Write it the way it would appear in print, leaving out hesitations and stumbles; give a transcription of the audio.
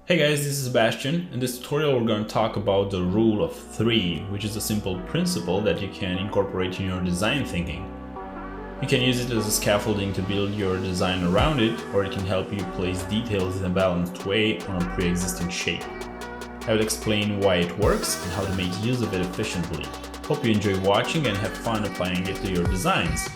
Hey guys, this is Sebastian. In this tutorial we're going to talk about the rule of 3, which is a simple principle that you can incorporate in your design thinking. You can use it as a scaffolding to build your design around it, or it can help you place details in a balanced way on a pre-existing shape. I will explain why it works and how to make use of it efficiently. Hope you enjoy watching and have fun applying it to your designs.